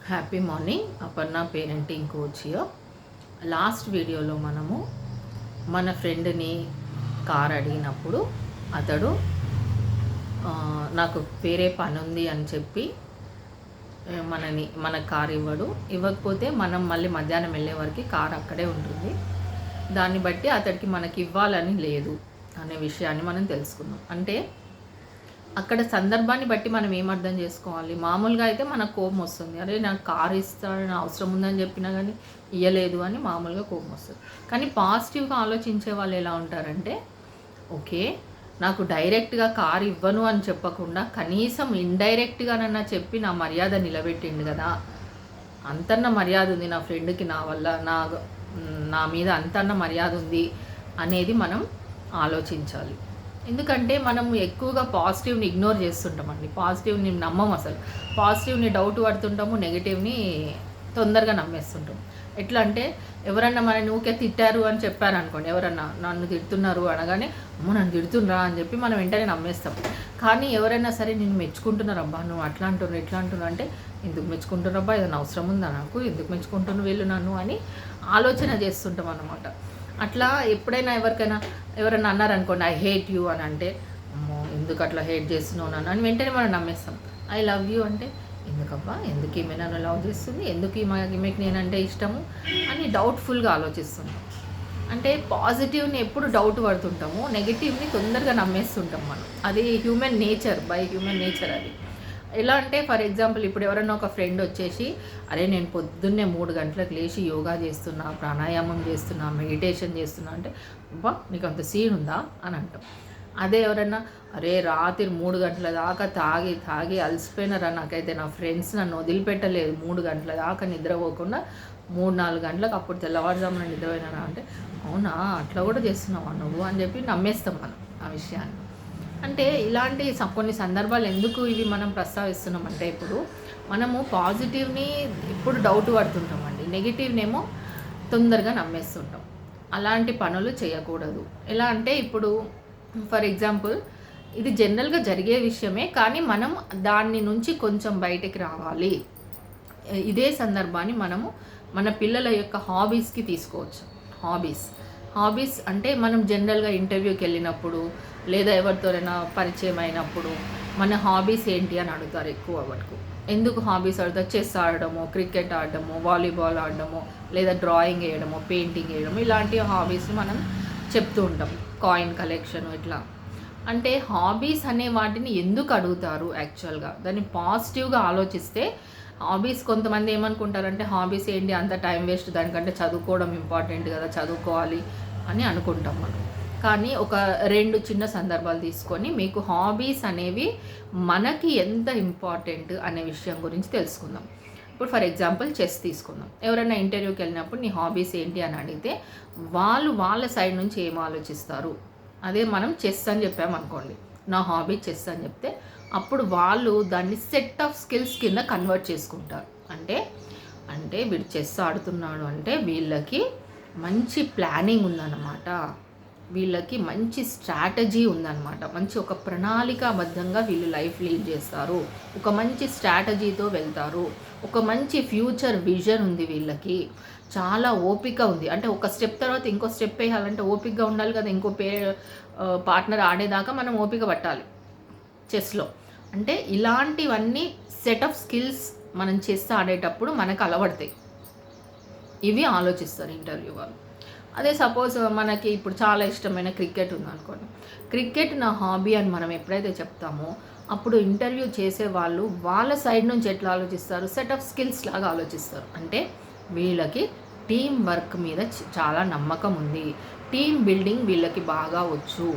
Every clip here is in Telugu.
Happy morning. Aparna parenting coach here. Last వీడియోలో మనము మన ఫ్రెండ్ని కార్ అడిగినప్పుడు అతడు నాకు వేరే పని ఉంది అని చెప్పి మన కార్ ఇవ్వకపోతే మనం మళ్ళీ మధ్యాహ్నం వెళ్ళే వరకు కార్ అక్కడే ఉంటుంది. దాన్ని బట్టి అతడికి మనకి ఇవ్వాలని లేదు అనే విషయాన్ని మనం తెలుసుకున్నాం. అంటే అక్కడ సందర్భాన్ని బట్టి మనం ఏం అర్థం చేసుకోవాలి. మామూలుగా అయితే మనకు కోపం వస్తుంది, అరే నాకు కారు ఇస్తాడని అవసరం ఉందని చెప్పినా కానీ ఇవ్వలేదు అని మామూలుగా కోపం వస్తుంది. కానీ పాజిటివ్గా ఆలోచించే వాళ్ళు ఎలా ఉంటారంటే, ఓకే నాకు డైరెక్ట్గా కారు ఇవ్వను అని చెప్పకుండా కనీసం ఇండైరెక్ట్గానన్నా చెప్పి నా మర్యాద నిలబెట్టిండు కదా, అంతన్న మర్యాద ఉంది నా ఫ్రెండ్కి, నా వల్ల నా మీద అంతన్న మర్యాద ఉంది అనేది మనం ఆలోచించాలి. ఎందుకంటే మనము ఎక్కువగా పాజిటివ్ని ఇగ్నోర్ చేస్తుంటామండి. పాజిటివ్ని నమ్మం, అసలు పాజిటివ్ని డౌట్ పడుతుంటాము, నెగిటివ్ని తొందరగా నమ్మేస్తుంటాం. ఎట్లా అంటే ఎవరన్నా మనని ఊకే తిట్టారు అని చెప్పారనుకోండి, ఎవరన్నా నన్ను తిడుతున్నారు అనగానే అమ్మో నన్ను తిడుతున్నా అని చెప్పి మనం వెంటనే నమ్మేస్తాం. కానీ ఎవరైనా సరే నేను మెచ్చుకుంటున్నారు, అబ్బా నువ్వు అట్లా అంటున్నావు ఇట్లా అంటున్నావు అంటే, ఎందుకు మెచ్చుకుంటున్నారబ్బా, ఏదైనా అవసరం ఉందా నాకు, ఎందుకు మెచ్చుకుంటున్నావు వీళ్ళు నన్ను అని ఆలోచన చేస్తుంటాం అన్నమాట. అట్లా ఎప్పుడైనా ఎవరైనా అన్నారనుకోండి ఐ హేట్ యూ అని అంటే, అమ్మో ఎందుకు అట్లా హేట్ చేస్తున్నావు నన్ను అని వెంటనే మనం నమ్మేస్తాం. ఐ లవ్ యూ అంటే, ఎందుకబ్బా ఎందుకు ఈమె నన్ను లవ్ చేస్తుంది, ఎందుకు ఈమెకి నేనంటే ఇష్టము అని డౌట్ఫుల్గా ఆలోచిస్తుంటాం. అంటే పాజిటివ్ని ఎప్పుడు డౌట్ పడుతుంటాము, నెగిటివ్ని తొందరగా నమ్మేస్తుంటాం మనం. అది హ్యూమన్ నేచర్, హ్యూమన్ నేచర్ అది. ఎలా అంటే ఫర్ ఎగ్జాంపుల్ ఇప్పుడు ఎవరైనా ఒక ఫ్రెండ్ వచ్చేసి, అరే నేను పొద్దున్నే 3 గంటలకు లేచి యోగా చేస్తున్నా, ప్రాణాయామం చేస్తున్నా, మెడిటేషన్ చేస్తున్నా అంటే, అబ్బా నీకు అంత సీన్ ఉందా అని అంటాం. అదే ఎవరన్నా అరే రాత్రి 3 గంటల దాకా తాగి అలసిపోయినారా, నాకైతే నా ఫ్రెండ్స్ నన్ను వదిలిపెట్టలేదు 3 గంటల దాకా నిద్రపోకుండా 3-4 గంటలకు అప్పుడు తెల్లవారుజామున నిద్రపోయినా అంటే, అవునా అట్లా కూడా చేస్తున్నావా నువ్వు అని చెప్పి నమ్మేస్తాం మనం ఆ విషయాన్ని. అంటే ఇలాంటి కొన్ని సందర్భాలు ఎందుకు ఇవి మనం ప్రస్తావిస్తున్నామంటే, ఇప్పుడు మనము పాజిటివ్ని ఇప్పుడు డౌట్ పడుతుంటామండి, నెగిటివ్నేమో తొందరగా నమ్మేస్తుంటాం. అలాంటి పనులు చేయకూడదు. ఎలా అంటే ఇప్పుడు ఫర్ ఎగ్జాంపుల్ ఇది జనరల్గా జరిగే విషయమే, కానీ మనం దాని నుంచి కొంచెం బయటికి రావాలి. ఇదే సందర్భాన్ని మనము మన పిల్లల యొక్క హాబీస్కి తీసుకోవచ్చు. హాబీస్ అంటే మనం జనరల్గా ఇంటర్వ్యూకి వెళ్ళినప్పుడు లేదా ఎవరితోనైనా పరిచయం అయినప్పుడు మన హాబీస్ ఏంటి అని అడుగుతారు ఎక్కువ వరకు. ఎందుకు హాబీస్ అడుగుతారు? చెస్ ఆడడము, క్రికెట్ ఆడడము, వాలీబాల్ ఆడడము, లేదా డ్రాయింగ్ వేయడము, పెయింటింగ్ వేయడము, ఇలాంటి హాబీస్ మనం చెప్తూ ఉంటాం. కాయిన్ కలెక్షన్ ఇట్లా. అంటే హాబీస్ అనే వాటిని ఎందుకు అడుగుతారు? యాక్చువల్గా దాన్ని పాజిటివ్గా ఆలోచిస్తే, హాబీస్ కొంతమంది ఏమనుకుంటారంటే హాబీస్ ఏంటి అంత టైం వేస్ట్, దానికంటే చదువుకోవడం ఇంపార్టెంట్ కదా, చదువుకోవాలి అని అనుకుంటాం మనం. కానీ ఒక 2 చిన్న సందర్భాలు తీసుకొని మీకు హాబీస్ అనేవి మనకి ఎంత ఇంపార్టెంట్ అనే విషయం గురించి తెలుసుకుందాం. ఇప్పుడు ఫర్ ఎగ్జాంపుల్ చెస్ తీసుకుందాం. ఎవరైనా ఇంటర్వ్యూకి వెళ్ళినప్పుడు నీ హాబీస్ ఏంటి అని అడిగితే వాళ్ళ సైడ్ నుంచి ఏం ఆలోచిస్తారు? అదే మనం చెస్ అని చెప్పామనుకోండి, నా హాబీ చెస్ అని చెప్తే అప్పుడు వాళ్ళు దాన్ని సెట్ ఆఫ్ స్కిల్స్ కింద కన్వర్ట్ చేసుకుంటారు. అంటే వీడు చెస్ ఆడుతున్నాడు అంటే వీళ్ళకి మంచి ప్లానింగ్ ఉందన్నమాట, వీళ్ళకి మంచి స్ట్రాటజీ ఉందన్నమాట, మంచి ఒక ప్రణాళికాబద్ధంగా వీళ్ళు లైఫ్ లీడ్ చేస్తారు, ఒక మంచి స్ట్రాటజీతో వెళ్తారు, ఒక మంచి ఫ్యూచర్ విజన్ ఉంది వీళ్ళకి, చాలా ఓపిక ఉంది. అంటే ఒక స్టెప్ తర్వాత ఇంకో స్టెప్ వేయాలంటే ఓపికగా ఉండాలి కదా, ఇంకో పార్ట్నర్ ఆడేదాకా మనం ఓపిక పట్టాలి చెస్లో. అంటే ఇలాంటివన్నీ సెట్ ఆఫ్ స్కిల్స్ మనం చెస్ ఆడేటప్పుడు మనకు అలవడతాయి. ఇవి ఆలోచిస్తారు ఇంటర్వ్యూ వాళ్ళు. అదే సపోజ్ మనకి ఇప్పుడు చాలా ఇష్టమైన క్రికెట్ ఉందనుకోండి, క్రికెట్ నా హాబీ అని మనం ఎప్పుడైతే చెప్తామో అప్పుడు ఇంటర్వ్యూ చేసే వాళ్ళు వాళ్ళ సైడ్ నుంచి ఎట్లా ఆలోచిస్తారు? సెట్ ఆఫ్ స్కిల్స్ లాగా ఆలోచిస్తారు. అంటే వీళ్ళకి టీం వర్క్ మీద చాలా నమ్మకం ఉంది, టీం బిల్డింగ్ వీళ్ళకి బాగా వచ్చు,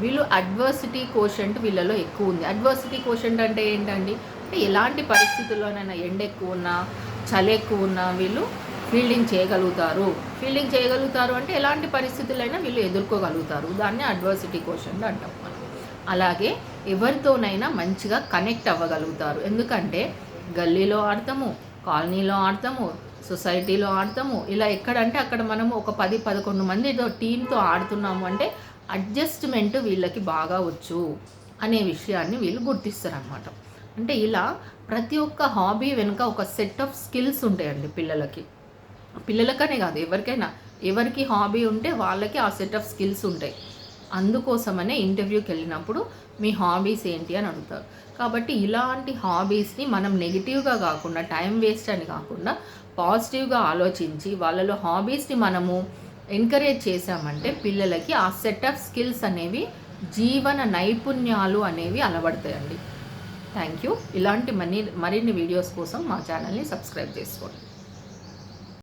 వీళ్ళు అడ్వర్సిటీ కోషెంట్ వీళ్ళలో ఎక్కువ ఉంది. అడ్వర్సిటీ కోషెంట్ అంటే ఏంటండి? అంటే ఎలాంటి పరిస్థితుల్లోనైనా ఎండ ఎక్కువ ఉన్నా, చలి ఎక్కువ ఉన్నా వీళ్ళు ఫీల్డింగ్ చేయగలుగుతారు అంటే ఎలాంటి పరిస్థితులైనా వీళ్ళు ఎదుర్కోగలుగుతారు. దాన్ని అడ్వర్సిటీ కోషెంట్ అంటాం మనం. అలాగే ఎవరితోనైనా మంచిగా కనెక్ట్ అవ్వగలుగుతారు. ఎందుకంటే గల్లీలో ఆడతాము, కాలనీలో ఆడతాము, సొసైటీలో ఆడతాము, ఇలా ఎక్కడంటే అక్కడ మనము ఒక 10-11 మందితో టీంతో ఆడుతున్నాము అంటే అడ్జస్ట్మెంట్ వీళ్ళకి బాగా వచ్చు అనే విషయాన్ని వీళ్ళు గుర్తిస్తారు అన్నమాట. అంటే ఇలా ప్రతి ఒక్క హాబీ వెనుక ఒక సెట్ ఆఫ్ స్కిల్స్ ఉంటాయండి పిల్లలకనే కాదు, ఎవరికి హాబీ ఉంటే వాళ్ళకి ఆ సెట్ ఆఫ్ స్కిల్స్ ఉంటాయి. అందుకోసమనే ఇంటర్వ్యూకి వెళ్ళినప్పుడు మీ హాబీస్ ఏంటి అని అడుగుతారు. కాబట్టి ఇలాంటి హాబీస్ని మనం నెగిటివ్గా కాకుండా, టైం వేస్ట్ అని కాకుండా పాజిటివ్గా ఆలోచించి వాళ్ళలో హాబీస్ని మనము ఎంకరేజ్ చేసామంటే పిల్లలకి ఆ సెట్ ఆఫ్ స్కిల్స్ అనేవి, జీవన నైపుణ్యాలు అనేవి అలవడతాయండి. Thank you. ఇలాంటి మరిన్ని వీడియోస్ కోసం మా ఛానల్ని సబ్స్క్రైబ్ చేసుకోండి.